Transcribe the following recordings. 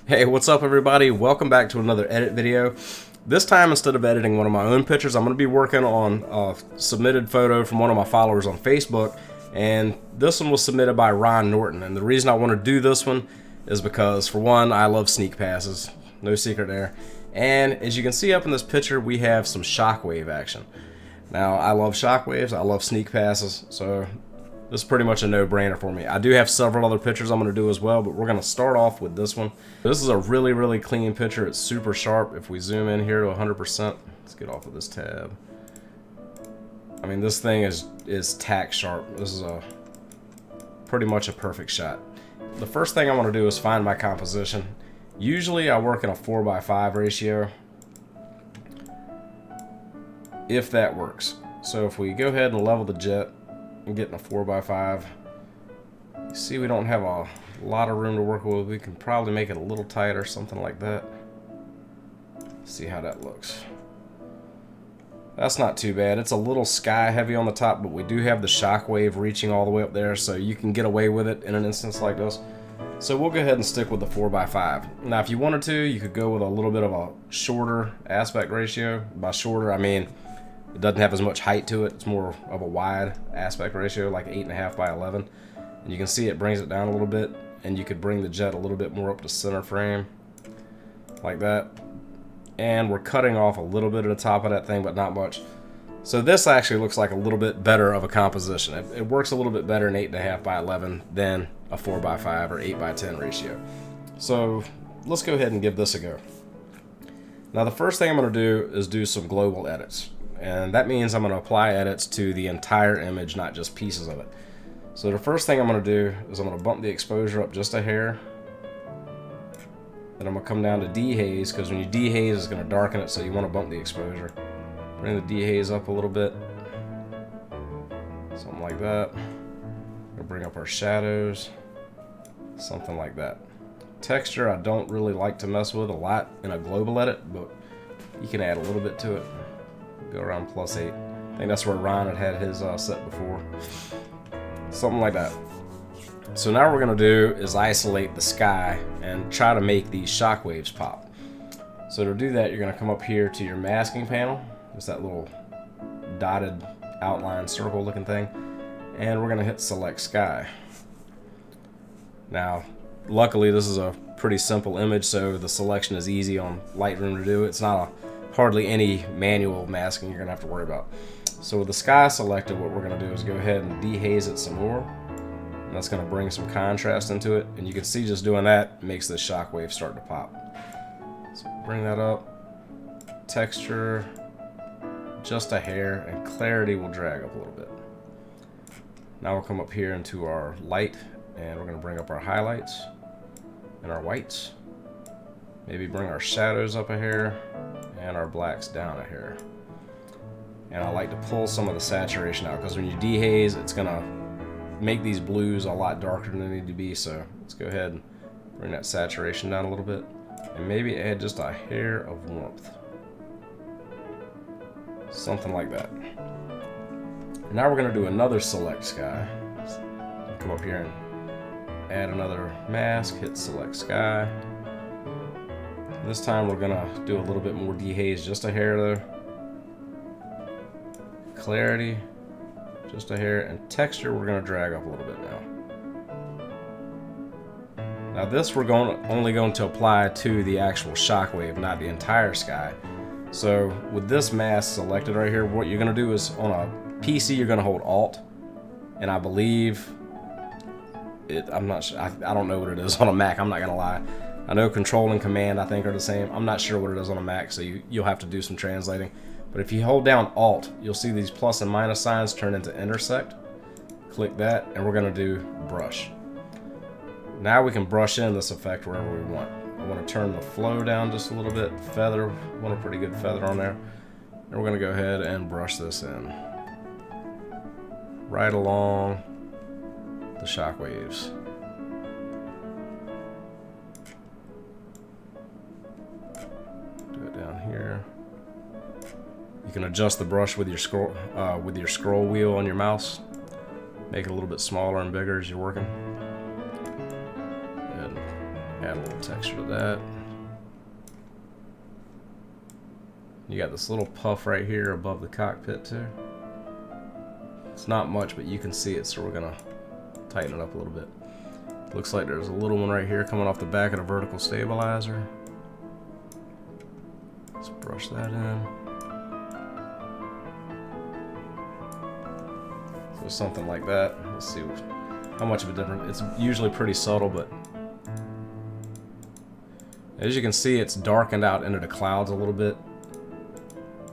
Hey, what's up everybody? Welcome back to another edit video. This time, instead of editing one of my own pictures, I'm going to be working on a submitted photo from one of my followers on Facebook, and this one was submitted by Ron Norton. And the reason I want to do this one is because, for one, I love sneak passes, no secret there. And as you can see up in this picture, we have some shockwave action. Now, I love shockwaves, I love sneak passes, so this is pretty much a no-brainer for me. I do have several other pictures I'm going to do as well, but we're going to start off with this one. This is a really clean picture. It's super sharp. If we zoom in here to 100%, let's get off of this tab. I mean, this thing is tack sharp. This is pretty much a perfect shot. The first thing I want to do is find my composition. Usually I work in a 4:5 ratio, if that works. So if we go ahead and level the jet and get in a 4:5, you see we don't have a lot of room to work with. We can probably make it a little tighter, something like that. See how that looks. That's not too bad. It's a little sky heavy on the top, but we do have the shockwave reaching all the way up there, so you can get away with it in an instance like this. So we'll go ahead and stick with the 4:5. Now if you wanted to, you could go with a little bit of a shorter aspect ratio. By shorter, I mean it doesn't have as much height to it. It's more of a wide aspect ratio, like 8.5 by 11. And you can see it brings it down a little bit, and you could bring the jet a little bit more up to center frame, like that. And we're cutting off a little bit at the top of that thing, but not much. So this actually looks like a little bit better of a composition. It works a little bit better in 8.5 by 11 than a 4:5 or 8:10 ratio. So let's go ahead and give this a go. Now the first thing I'm going to do is do some global edits. And that means I'm going to apply edits to the entire image, not just pieces of it. So the first thing I'm going to do is I'm going to bump the exposure up just a hair. Then I'm going to come down to dehaze, because when you dehaze it's going to darken it, so you want to bump the exposure. Bring the dehaze up a little bit. Something like that. We'll bring up our shadows. Something like that. Texture I don't really like to mess with a lot in a global edit, but you can add a little bit to it. Go around +8. I think that's where Ron had his set before. Something like that. So now what we're going to do is isolate the sky and try to make these shockwaves pop. So to do that, you're going to come up here to your masking panel. It's that little dotted outline circle looking thing. And we're going to hit select sky. Now, luckily this is a pretty simple image, so the selection is easy on Lightroom to do. It's not hardly any manual masking you're going to have to worry about. So with the sky selected, what we're going to do is go ahead and dehaze it some more. And that's going to bring some contrast into it. And you can see just doing that makes this shockwave start to pop. So bring that up. Texture, just a hair, and clarity will drag up a little bit. Now we'll come up here into our light, and we're going to bring up our highlights and our whites. Maybe bring our shadows up a hair and our blacks down a hair. And I like to pull some of the saturation out, because when you dehaze, it's going to make these blues a lot darker than they need to be. So let's go ahead and bring that saturation down a little bit, and maybe add just a hair of warmth. Something like that. And now we're going to do another select sky. Come up here and add another mask, hit select sky. This time we're going to do a little bit more dehaze, just a hair though. Clarity, just a hair, and texture we're going to drag up a little bit now. Now this we're only going to apply to the actual shockwave, not the entire sky. So with this mask selected right here, what you're going to do is on a PC you're going to hold Alt, and I believe I'm not sure, I don't know what it is on a Mac, I'm not going to lie. I know Control and Command I think are the same. I'm not sure what it is on a Mac, so you'll have to do some translating. But if you hold down Alt, you'll see these plus and minus signs turn into intersect. Click that, and we're going to do brush. Now we can brush in this effect wherever we want. I want to turn the flow down just a little bit. Feather, want a pretty good feather on there. And we're going to go ahead and brush this in right along the shockwaves. Do it down here. You can adjust the brush with your scroll wheel on your mouse. Make it a little bit smaller and bigger as you're working. And add a little texture to that. You got this little puff right here above the cockpit too. It's not much, but you can see it, so we're gonna tighten it up a little bit. Looks like there's a little one right here coming off the back of the vertical stabilizer. Let's brush that in. So something like that. Let's see how much of a difference. It's usually pretty subtle, but as you can see, it's darkened out into the clouds a little bit.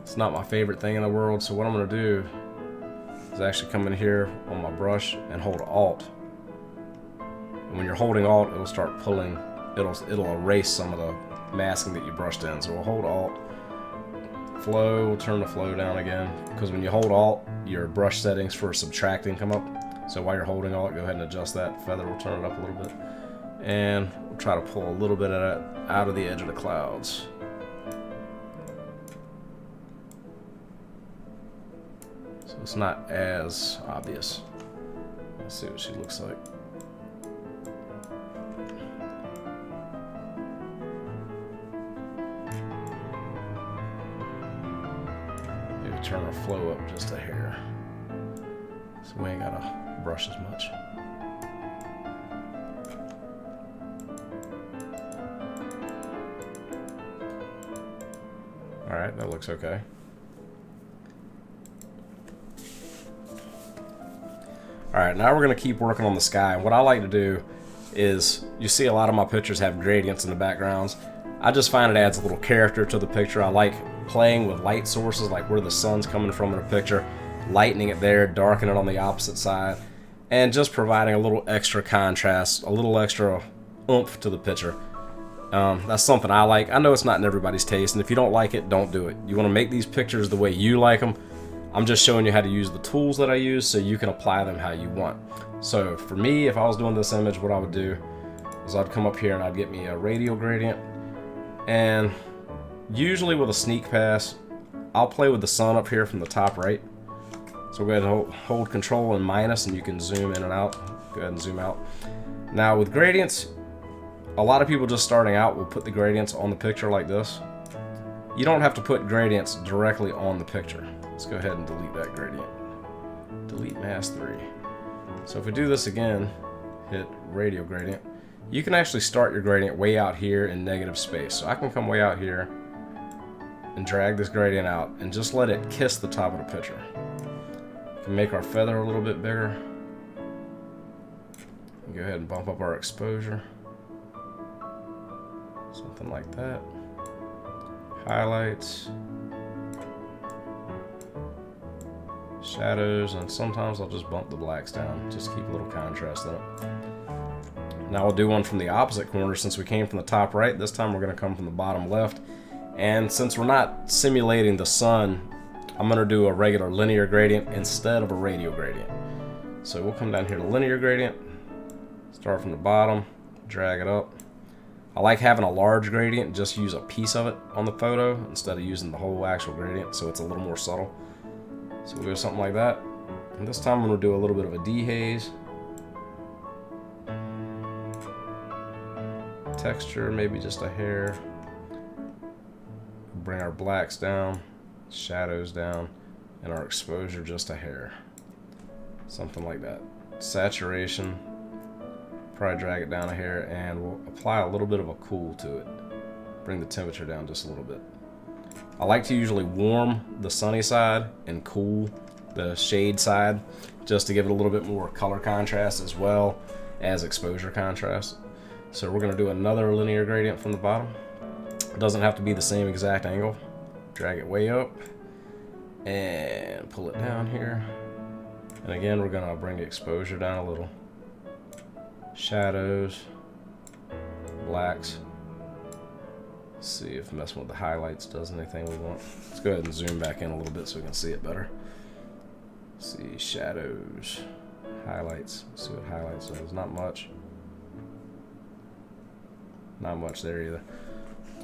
It's not my favorite thing in the world, so what I'm going to do is actually come in here on my brush and hold Alt. And when you're holding Alt, it'll start pulling, it'll erase some of the masking that you brushed in. So we'll hold Alt, flow, we'll turn the flow down again, because when you hold Alt, your brush settings for subtracting come up. So while you're holding Alt, go ahead and adjust that feather, we'll turn it up a little bit. And we'll try to pull a little bit of that out of the edge of the clouds. So it's not as obvious. Let's see what she looks like. Maybe turn our flow up just a hair, so we ain't gotta brush as much. Alright, that looks okay. Alright, now we're going to keep working on the sky. What I like to do is, you see a lot of my pictures have gradients in the backgrounds. I just find it adds a little character to the picture. I like playing with light sources, like where the sun's coming from in a picture, lightening it there, darkening it on the opposite side, and just providing a little extra contrast, a little extra oomph to the picture. That's something I like. I know it's not in everybody's taste, and if you don't like it, don't do it. You want to make these pictures the way you like them. I'm just showing you how to use the tools that I use so you can apply them how you want. So for me, if I was doing this image, what I would do is I'd come up here and I'd get me a radial gradient, and usually with a sneak pass, I'll play with the sun up here from the top right. So go ahead and hold Control and minus, and you can zoom in and out. Go ahead and zoom out. Now with gradients, a lot of people just starting out will put the gradients on the picture like this. You don't have to put gradients directly on the picture. Let's go ahead and delete that gradient. Delete mask 3. So if we do this again, hit radial gradient, you can actually start your gradient way out here in negative space. So I can come way out here and drag this gradient out and just let it kiss the top of the picture. We can make our feather a little bit bigger. Go ahead and bump up our exposure. Something like that. Highlights. Shadows, and sometimes I'll just bump the blacks down, just keep a little contrast in it. Now we'll do one from the opposite corner. Since we came from the top right, this time we're going to come from the bottom left. And since we're not simulating the sun, I'm going to do a regular linear gradient instead of a radial gradient. So we'll come down here to linear gradient, start from the bottom, drag it up. I like having a large gradient, just use a piece of it on the photo instead of using the whole actual gradient, so it's a little more subtle. So we'll do something like that. And this time I'm going to do a little bit of a dehaze. Texture, maybe just a hair. Bring our blacks down, shadows down, and our exposure just a hair. Something like that. Saturation, probably drag it down a hair, and we'll apply a little bit of a cool to it. Bring the temperature down just a little bit. I like to usually warm the sunny side and cool the shade side, just to give it a little bit more color contrast as well as exposure contrast. So we're going to do another linear gradient from the bottom. It doesn't have to be the same exact angle. Drag it way up and pull it down here. And again, we're going to bring the exposure down a little. Shadows, blacks. Let's see if messing with the highlights does anything we want. Let's go ahead and zoom back in a little bit so we can see it better. Let's see, shadows, highlights. Let's see what highlights does. Not much. Not much there either.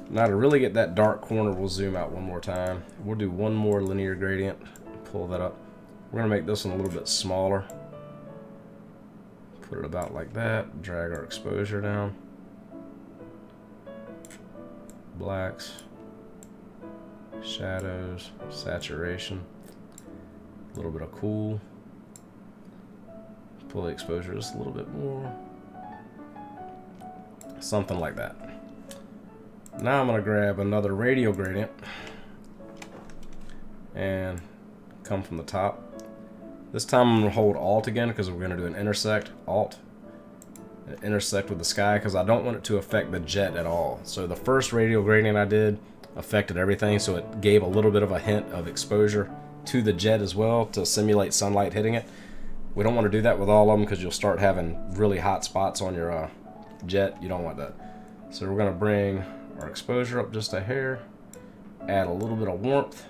Now to really get that dark corner, we'll zoom out one more time. We'll do one more linear gradient. Pull that up. We're going to make this one a little bit smaller. Put it about like that. Drag our exposure down. blacks, shadows, saturation, a little bit of cool. Pull the exposure just a little bit more. Something like that. Now I'm going to grab another radial gradient and come from the top. This time I'm going to hold Alt again because we're going to do an intersect. Alt. And intersect with the sky because I don't want it to affect the jet at all. So the first radial gradient I did affected everything, so it gave a little bit of a hint of exposure to the jet as well to simulate sunlight hitting it. We don't want to do that with all of them because you'll start having really hot spots on your jet. You don't want that. So we're going to bring our exposure up just a hair, add a little bit of warmth,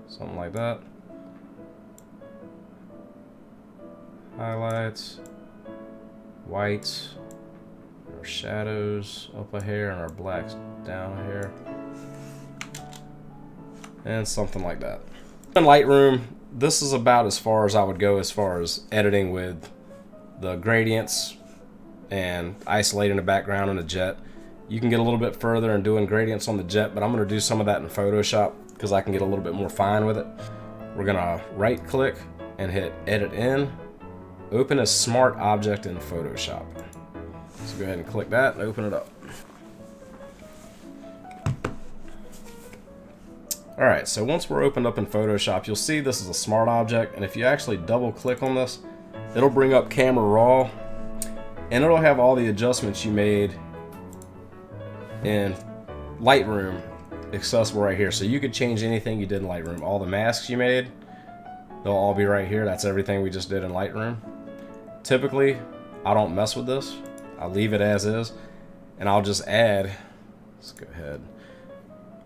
something like that. Highlights, whites, our shadows up a hair, and our blacks down a hair, and something like that. In Lightroom, this is about as far as I would go as far as editing with the gradients and isolating the background in the jet. You can get a little bit further and doing gradients on the jet, but I'm going to do some of that in Photoshop because I can get a little bit more fine with it. We're going to right click and hit Edit In, Open a Smart Object in Photoshop. So go ahead and click that and open it up. Alright, so once we're opened up in Photoshop, you'll see this is a smart object, and if you actually double click on this, it'll bring up Camera Raw, and it'll have all the adjustments you made in Lightroom accessible right here. So you could change anything you did in Lightroom. All the masks you made, they'll all be right here. That's everything we just did in Lightroom. Typically, I don't mess with this. I leave it as is, and I'll just add, let's go ahead,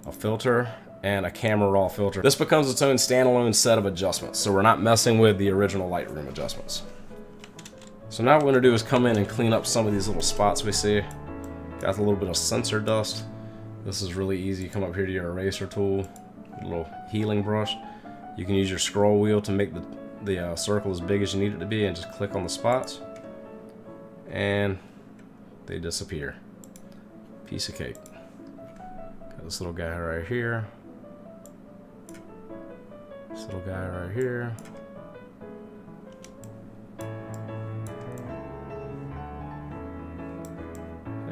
a filter and a Camera Raw filter. This becomes its own standalone set of adjustments, so we're not messing with the original Lightroom adjustments. So now what we're going to do is come in and clean up some of these little spots we see. Got a little bit of sensor dust. This is really easy. You come up here to your eraser tool, a little healing brush. You can use your scroll wheel to make the circle as big as you need it to be, and just click on the spots, and they disappear. Piece of cake. Got this little guy right here. This little guy right here.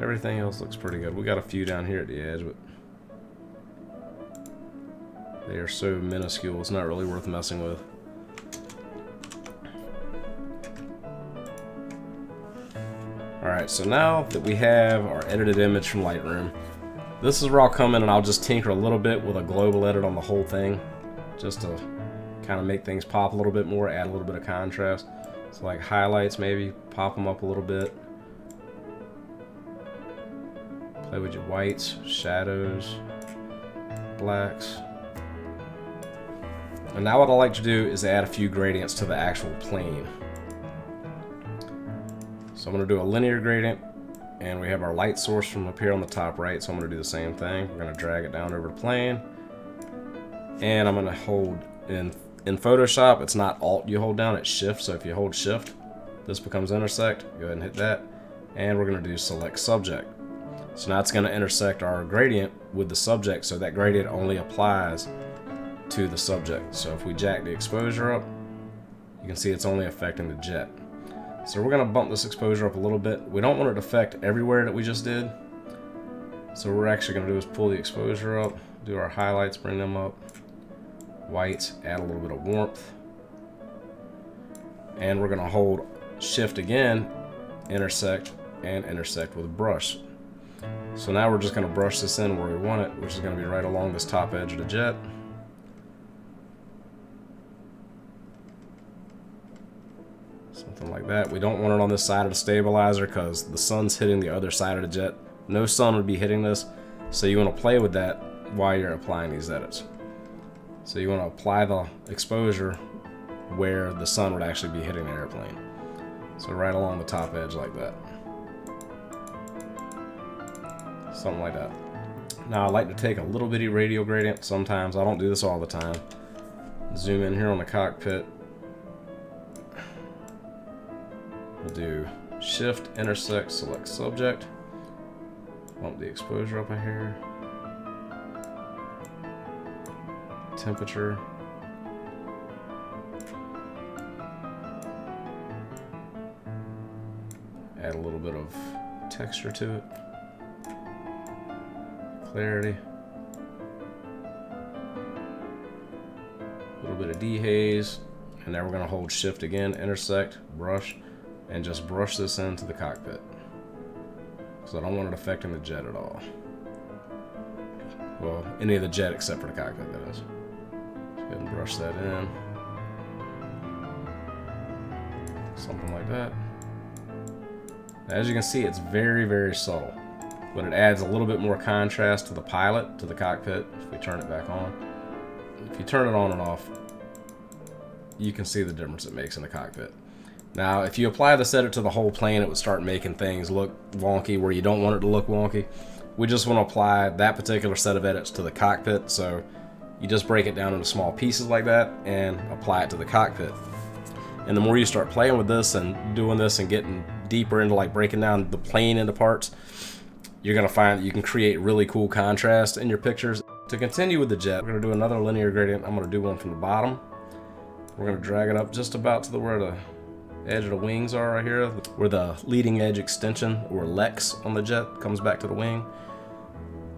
Everything else looks pretty good. We got a few down here at the edge, but they are so minuscule, it's not really worth messing with. Alright, so now that we have our edited image from Lightroom, this is where I'll come in and I'll just tinker a little bit with a global edit on the whole thing, just to kind of make things pop a little bit more, add a little bit of contrast. So like highlights, maybe pop them up a little bit. Play with your whites, shadows, blacks. And now what I like to do is add a few gradients to the actual plane. So I'm going to do a linear gradient, and we have our light source from up here on the top right, so I'm going to do the same thing. We're going to drag it down over the plane, and I'm going to hold in Photoshop, it's not Alt you hold down, it's Shift. So if you hold Shift, this becomes intersect. Go ahead and hit that, and we're going to do select subject. So now it's going to intersect our gradient with the subject, so that gradient only applies to the subject. So if we jack the exposure up, you can see it's only affecting the jet. So we're going to bump this exposure up a little bit. We don't want it to affect everywhere that we just did. So what we're actually going to do is pull the exposure up, do our highlights, bring them up, whites, add a little bit of warmth, and we're going to hold Shift again, intersect, and intersect with a brush. So now we're just going to brush this in where we want it, which is going to be right along this top edge of the jet. Something like that. We don't want it on this side of the stabilizer because the sun's hitting the other side of the jet. No sun would be hitting this, so you want to play with that while you're applying these edits. So you want to apply the exposure where the sun would actually be hitting the airplane. So right along the top edge like that. Something like that. Now I like to take a little bitty radial gradient sometimes. I don't do this all the time. Zoom in here on the cockpit. We'll do Shift, intersect, select subject, Bump the exposure up a hair. Temperature. Add a little bit of texture to it. Clarity. A little bit of dehaze. And now we're going to hold shift again, intersect, brush, and just brush this into the cockpit. So I don't want it affecting the jet at all. Well, any of the jet except for the cockpit, that is. Go ahead and brush that in. Something like that. As you can see, it's very, very subtle, but it adds a little bit more contrast to the pilot, to the cockpit, if we turn it back on. If you turn it on and off, you can see the difference it makes in the cockpit. Now, if you apply this edit to the whole plane, it would start making things look wonky where you don't want it to look wonky. We just want to apply that particular set of edits to the cockpit, so you just break it down into small pieces like that and apply it to the cockpit. And the more you start playing with this and doing this and getting deeper into like breaking down the plane into parts, you're going to find that you can create really cool contrast in your pictures. To continue with the jet, we're going to do another linear gradient. I'm going to do one from the bottom. We're going to drag it up just about to where the edge of the wings are right here, where the leading edge extension or lex on the jet comes back to the wing.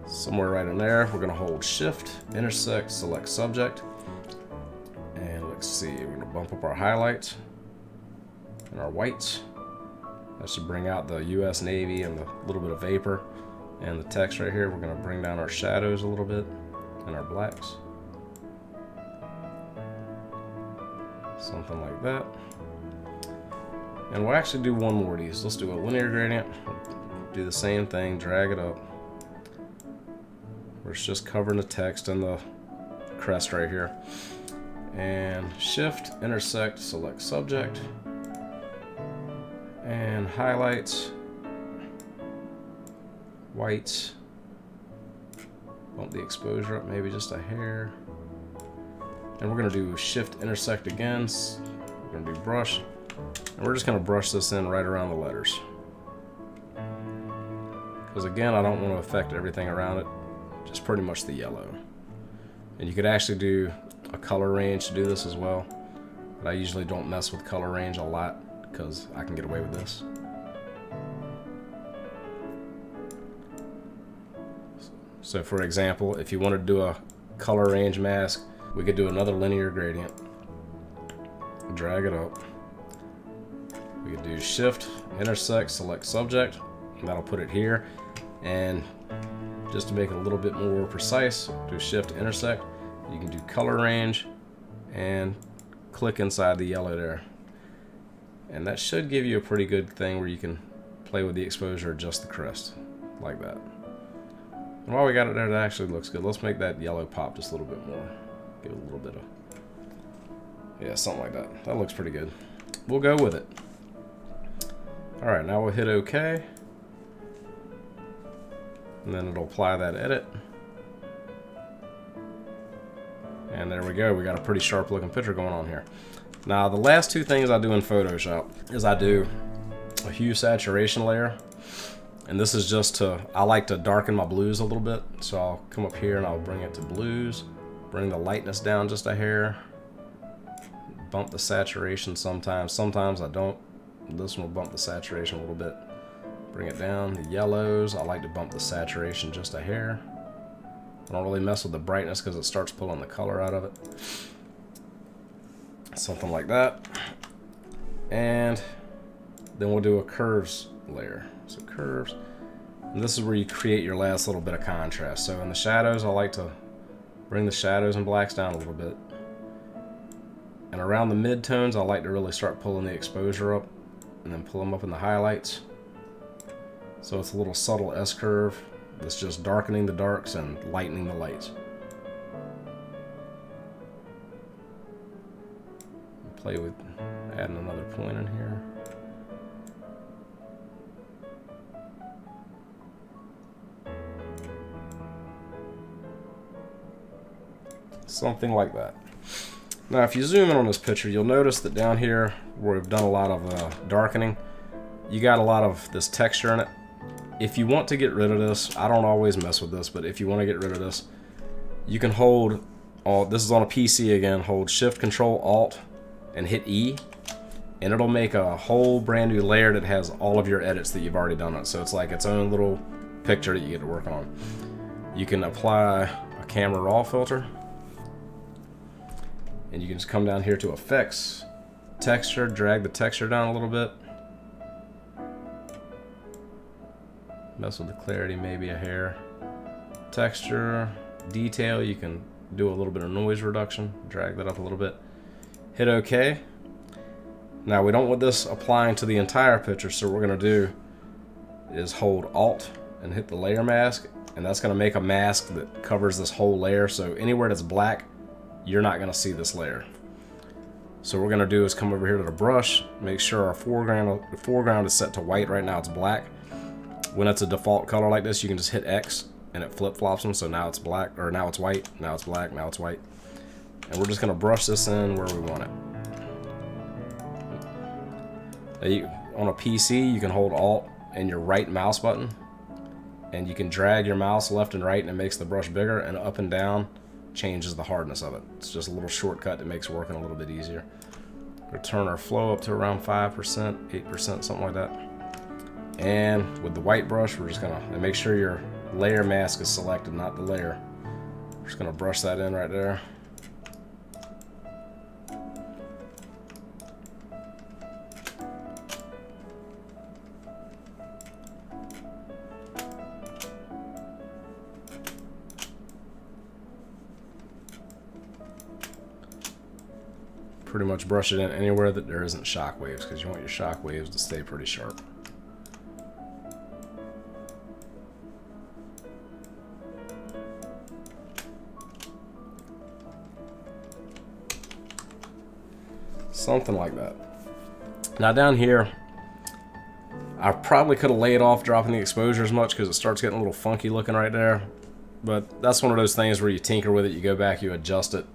Somewhere right in there, we're going to hold shift, intersect, select subject. And let's see, we're going to bump up our highlights and our whites. That should bring out the US Navy and the little bit of vapor and the text right here. We're going to bring down our shadows a little bit and our blacks. Something like that. And we'll actually do one more of these. Let's do a linear gradient. Do the same thing, drag it up. Where it's just covering the text and the crest right here. And shift, intersect, select subject. And highlights, whites, bump the exposure up maybe just a hair. And we're going to do shift, intersect again. We're going to do brush. And we're just going to brush this in right around the letters. Because again, I don't want to affect everything around it, just pretty much the yellow. And you could actually do a color range to do this as well. But I usually don't mess with color range a lot, because I can get away with this. So for example, if you wanted to do a color range mask, we could do another linear gradient, drag it up. We could do shift, intersect, select subject, and that'll put it here. And just to make it a little bit more precise, do shift, intersect. You can do color range and click inside the yellow there. And that should give you a pretty good thing where you can play with the exposure, adjust the crest, like that. And while we got it there, that actually looks good. Let's make that yellow pop just a little bit more. Give it a little bit of, yeah, something like that. That looks pretty good. We'll go with it. All right, now we'll hit OK. And then it'll apply that edit. And there we go. We got a pretty sharp looking picture going on here. Now, the last two things I do in Photoshop is I do a hue saturation layer. And this is just to, I like to darken my blues a little bit. So I'll come up here and I'll bring it to blues, bring the lightness down just a hair, bump the saturation sometimes. Sometimes I don't. This one will bump the saturation a little bit. Bring it down. The yellows, I like to bump the saturation just a hair. I don't really mess with the brightness because it starts pulling the color out of it. Something like that. And then we'll do a curves layer. So curves. And this is where you create your last little bit of contrast. So in the shadows, I like to bring the shadows and blacks down a little bit. And around the mid-tones, I like to really start pulling the exposure up and then pull them up in the highlights. So it's a little subtle S-curve that's just darkening the darks and lightening the lights. Play with adding another point in here. Something like that. Now if you zoom in on this picture, you'll notice that down here where we've done a lot of darkening, you got a lot of this texture in it. if you want to get rid of this, I don't always mess with this, but if you want to get rid of this, you can hold, this is on a PC again, hold Shift, Control, Alt, and hit E, and it'll make a whole brand new layer that has all of your edits that you've already done on it. So it's like its own little picture that you get to work on. You can apply a camera raw filter, and you can just come down here to Effects, Texture, drag the texture down a little bit. Mess with the clarity maybe a hair. Texture, detail, you can do a little bit of noise reduction, drag that up a little bit. Hit OK. Now we don't want this applying to the entire picture, so what we're going to do is hold Alt and hit the layer mask, and that's going to make a mask that covers this whole layer, so anywhere that's black, you're not going to see this layer. So what we're going to do is come over here to the brush, make sure our foreground is set to white. Right now it's black. When it's a default color like this, you can just hit X and it flip-flops them, so now it's black, or now it's white, now it's black, now it's white. And we're just going to brush this in where we want it. On a PC, you can hold Alt and your right mouse button, and you can drag your mouse left and right, and it makes the brush bigger, and up and down changes the hardness of it. It's just a little shortcut that makes working a little bit easier. We'll turn our flow up to around 5%, 8%, something like that. And with the white brush, we're just gonna make sure your layer mask is selected, not the layer. We're just gonna brush that in right there. Pretty much brush it in anywhere that there isn't shockwaves, because you want your shockwaves to stay pretty sharp. Something like that. Now down here, I probably could have laid off dropping the exposure as much because it starts getting a little funky looking right there. But that's one of those things where you tinker with it, you go back, you adjust it,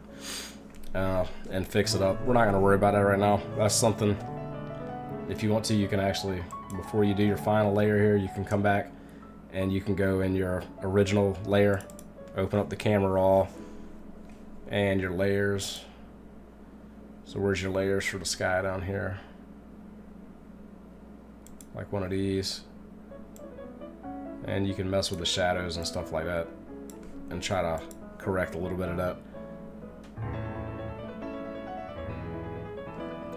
and fix it up. We're not going to worry about that right now. That's something, if you want to, you can actually, before you do your final layer here, you can come back and you can go in your original layer, open up the camera raw, and your layers. So where's your layers for the sky down here? Like one of these. And you can mess with the shadows and stuff like that and try to correct a little bit of that.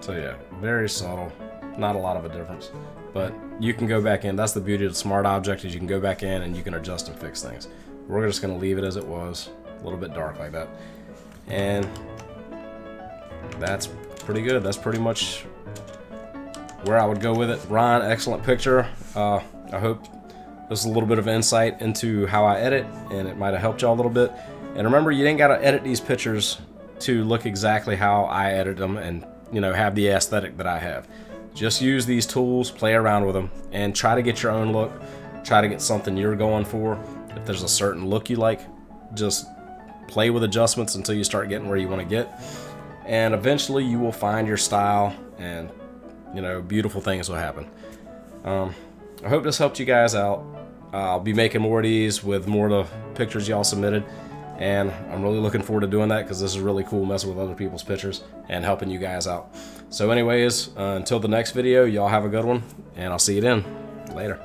So yeah, very subtle, not a lot of a difference, but you can go back in. That's the beauty of the Smart Object, is you can go back in and you can adjust and fix things. We're just gonna leave it as it was, a little bit dark like that. And that's pretty good. That's pretty much where I would go with it. Ron, excellent picture. I hope this is a little bit of insight into how I edit, and it might have helped y'all a little bit. And remember, you ain't got to edit these pictures to look exactly how I edit them and, you know, have the aesthetic that I have. Just use these tools, play around with them, and try to get your own look. Try to get something you're going for. If there's a certain look you like, just play with adjustments until you start getting where you want to get. And eventually you will find your style, and, you know, beautiful things will happen. I hope this helped you guys out. I'll be making more of these with more of the pictures y'all submitted, and I'm really looking forward to doing that because this is really cool, messing with other people's pictures and helping you guys out. So anyways, until the next video, y'all have a good one, and I'll see you then. Later.